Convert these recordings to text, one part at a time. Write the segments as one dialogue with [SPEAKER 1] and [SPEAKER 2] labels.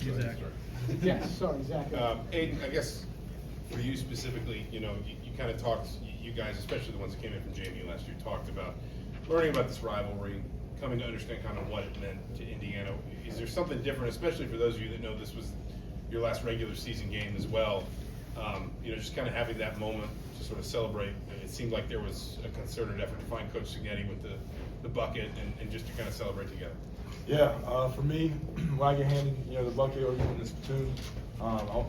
[SPEAKER 1] Exactly.
[SPEAKER 2] Yes, sorry, Zach.
[SPEAKER 3] Aiden, I guess for you specifically, you kind of talked, you guys, especially the ones that came in from JMU last year, talked about learning about this rivalry, coming to understand kind of what it meant to Indiana. Is there something different, especially for those of you that know this was your last regular season game as well? Just kind of having that moment to sort of celebrate. It seemed like there was a concerted effort to find Coach Signetti with the bucket and just to kind of celebrate together.
[SPEAKER 4] Yeah, for me, when I get handed, the bucket or in this platoon,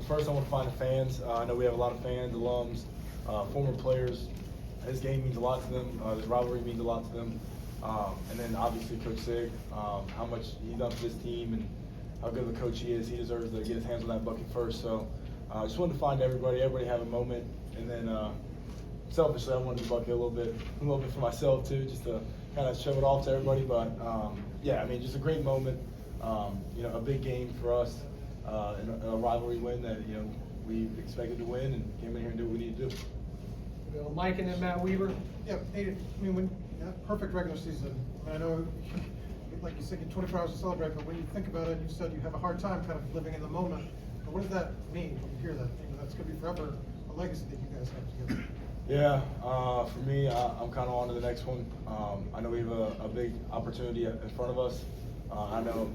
[SPEAKER 4] first I want to find the fans. I know we have a lot of fans, alums, former players. His game means a lot to them. This rivalry means a lot to them. And then obviously Coach Sig, how much he's done for this team and how good of a coach he is. He deserves to get his hands on that bucket first. So I just wanted to find everybody have a moment. And then selfishly, I wanted the bucket a little bit for myself too, just to kind of show it off to everybody. But yeah, I mean, just a great moment. A big game for us, and a rivalry win that we expected to win and came in here and do what we need to do.
[SPEAKER 2] Mike and then Matt Weaver.
[SPEAKER 5] Yeah, Aiden, I mean, perfect regular season. I know, like you said, you have 24 hours to celebrate, but when you think about it, you said you have a hard time kind of living in the moment. But what does that mean when you hear that? That's going to be forever a legacy that you guys have together.
[SPEAKER 4] Yeah, for me, I'm kind of on to the next one. I know we have a big opportunity in front of us. I know,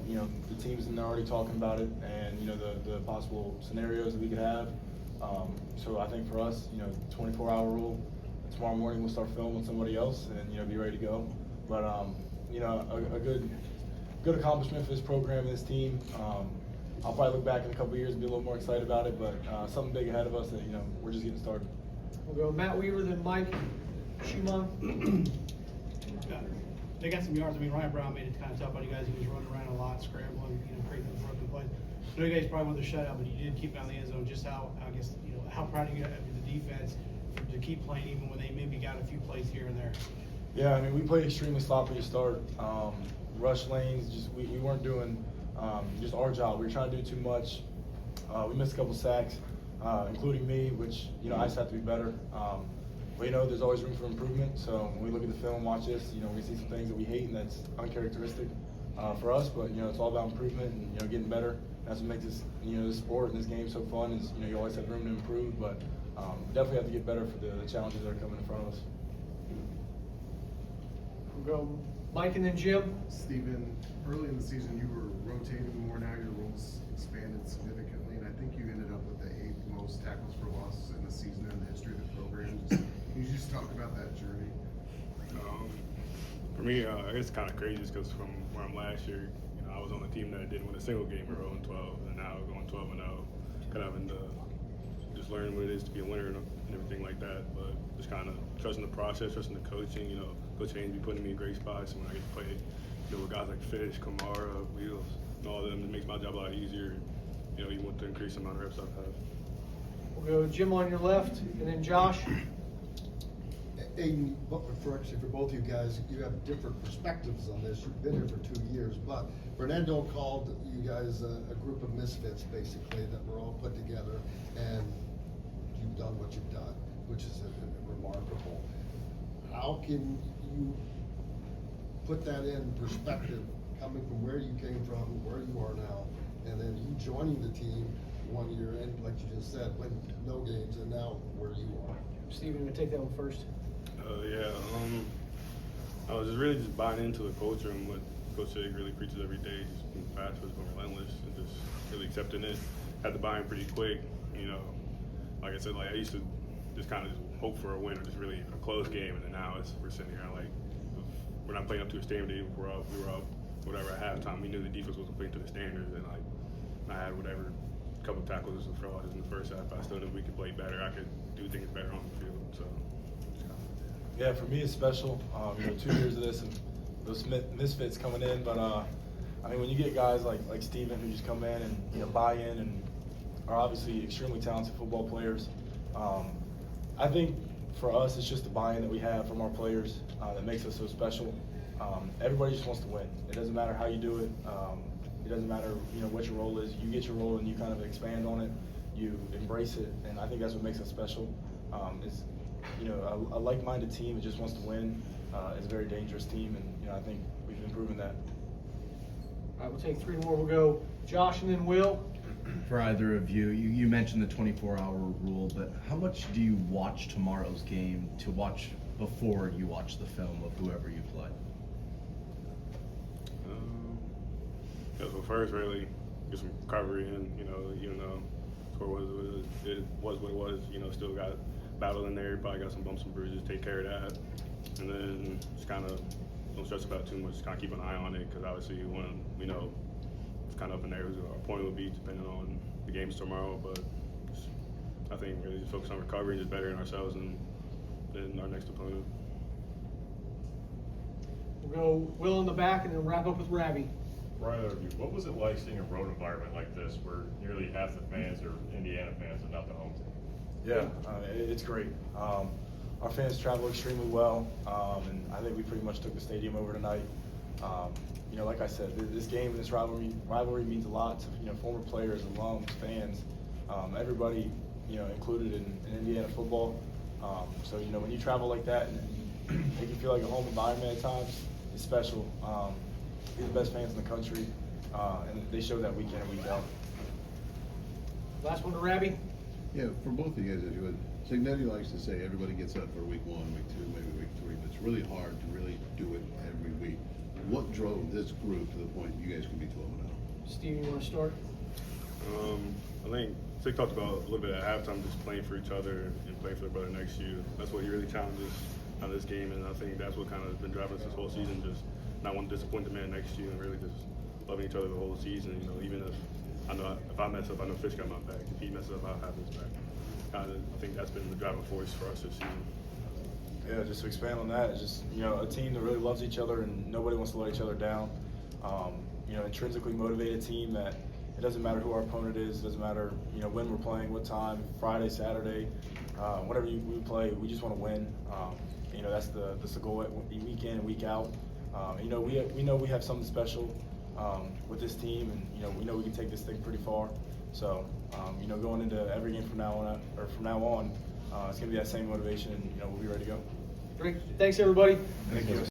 [SPEAKER 4] the teams in there already talking about it and, the possible scenarios that we could have. So I think for us, 24-hour rule. Tomorrow morning we'll start filming somebody else and, be ready to go. But, a good accomplishment for this program and this team. I'll probably look back in a couple of years and be a little more excited about it, but something big ahead of us that, we're just getting started.
[SPEAKER 2] We'll go Matt Weaver, then Mike Schumann.
[SPEAKER 1] They got some yards. I mean, Ryan Brown made it kind of tough on you guys. He was running around a lot, scrambling, creating those broken plays. I know you guys probably won the shutout, but you did keep it on the end zone. Just how proud of you of the defense to keep playing even when they maybe got a few plays here and there.
[SPEAKER 4] Yeah, I mean, we played extremely sloppy to start. Rush lanes, we weren't doing just our job. We were trying to do too much. We missed a couple sacks, including me, which, I just have to be better. But, there's always room for improvement. So when we look at the film and watch this, we see some things that we hate and that's uncharacteristic for us. But, it's all about improvement and, getting better. That's what makes this, this sport and this game so fun is, you always have room to improve. But definitely have to get better for the challenges that are coming in front of us.
[SPEAKER 2] We'll go Mike and then Jim.
[SPEAKER 6] Steven, early in the season you were rotating more. Now your roles expanded significantly, and I think you ended up with the 8th most tackles for loss in the season in the history of the program. Can you just talk about that journey?
[SPEAKER 7] For me, it's kind of crazy just because from where I'm last year, I was on a team that didn't win a single game or 0-12, and now going 12-0, kind of having to just learn what it is to be a winner and everything like that. But just kind of trusting the process, trusting the coaching. Coach Aiden be putting me in great spots, and when I get to play, with guys like Fish, Kamara, Wheels, and all of them, it makes my job a lot easier. You want to increase the amount of reps I've had.
[SPEAKER 2] We'll go Jim on your left, and then Josh.
[SPEAKER 8] Aiden, for both of you guys, you have different perspectives on this. You've been here for 2 years, but Fernando called you guys a group of misfits, basically, that were all put together, and you've done what you've done, which is remarkable. How can you put that in perspective, coming from where you came from, where you are now, and then you joining the team 1 year in, like you just said, when no games, and now where you are?
[SPEAKER 2] Steven, you take that one first.
[SPEAKER 7] I was really just buying into the culture and what Coach Sig really preaches every day, just being fast, being relentless, and just really accepting it. Had to buy in pretty quick, Like I said, I used to just kind of hope for a win or just really a close game, and then now we're sitting here we're not playing up to a standard. We were up, whatever at halftime. We knew the defense wasn't playing to the standards, and I had whatever couple tackles for us in the first half. I still knew we could play better. I could do things better on the field. So.
[SPEAKER 4] Yeah, for me it's special. 2 years of this and those misfits coming in, but I mean when you get guys like Steven who just come in and buy in and are obviously extremely talented football players. I think for us it's just the buy-in that we have from our players that makes us so special. Everybody just wants to win. It doesn't matter how you do it. It doesn't matter what your role is. You get your role and you kind of expand on it. You embrace it, and I think that's what makes us special. It's a like-minded team that just wants to win. It's a very dangerous team, and I think we've been proving that.
[SPEAKER 2] All right, we'll take 3 more. We'll go Josh and then Will.
[SPEAKER 9] For either of you, you mentioned the 24-hour rule, but how much do you watch tomorrow's game to watch before you watch the film of whoever you play?
[SPEAKER 7] Yeah, so first, really get some recovery in. Even though score was what it was. Still got battle in there. Probably got some bumps and bruises. Take care of that, and then just kind of don't stress about it too much. Just kind of keep an eye on it, because obviously when we know it's kind of up in there, our point will be depending on the games tomorrow. But I think really just focus on recovery, just bettering ourselves and our next opponent.
[SPEAKER 2] We'll go Will in the back and then wrap up with Ravi.
[SPEAKER 10] For either of you, what was it like seeing a road environment like this where nearly half the fans are Indiana fans and not the home team?
[SPEAKER 4] Yeah, it's great. Our fans travel extremely well, and I think we pretty much took the stadium over tonight. Like I said, this game and this rivalry means a lot to former players, alums, fans, everybody included in Indiana football. So when you travel like that and make you feel like a home environment at times, it's special. We're the best fans in the country, and they show that week in and week out.
[SPEAKER 2] Last one to Ravi.
[SPEAKER 11] Yeah, for both of you guys, if you would. Signetti likes to say everybody gets up for week 1, week 2, maybe week 3, but it's really hard to really do it every week. What drove this group to the point you guys can be 12-0?
[SPEAKER 2] Steve, you want to start?
[SPEAKER 7] I think Sig talked about a little bit at halftime, just playing for each other and playing for their brother next to you. That's what he really challenges on this game, and I think that's what kind of has been driving us this whole season, just not wanting to disappoint the man next to you and really just loving each other the whole season. Even if I mess up, I know Fish got my back. If he messes up, I'll have his back. I think that's been the driving force for us this season.
[SPEAKER 4] Yeah, just to expand on that, it's just a team that really loves each other and nobody wants to let each other down. Intrinsically motivated team that it doesn't matter who our opponent is, it doesn't matter when we're playing, what time, Friday, Saturday, whenever we play, we just want to win. That's the goal week in and week out. We know we have something special with this team, and we know we can take this thing pretty far. So going into every game from now on, it's gonna be that same motivation, and we'll be ready to go.
[SPEAKER 2] Great. Thanks, everybody.
[SPEAKER 4] Thank you.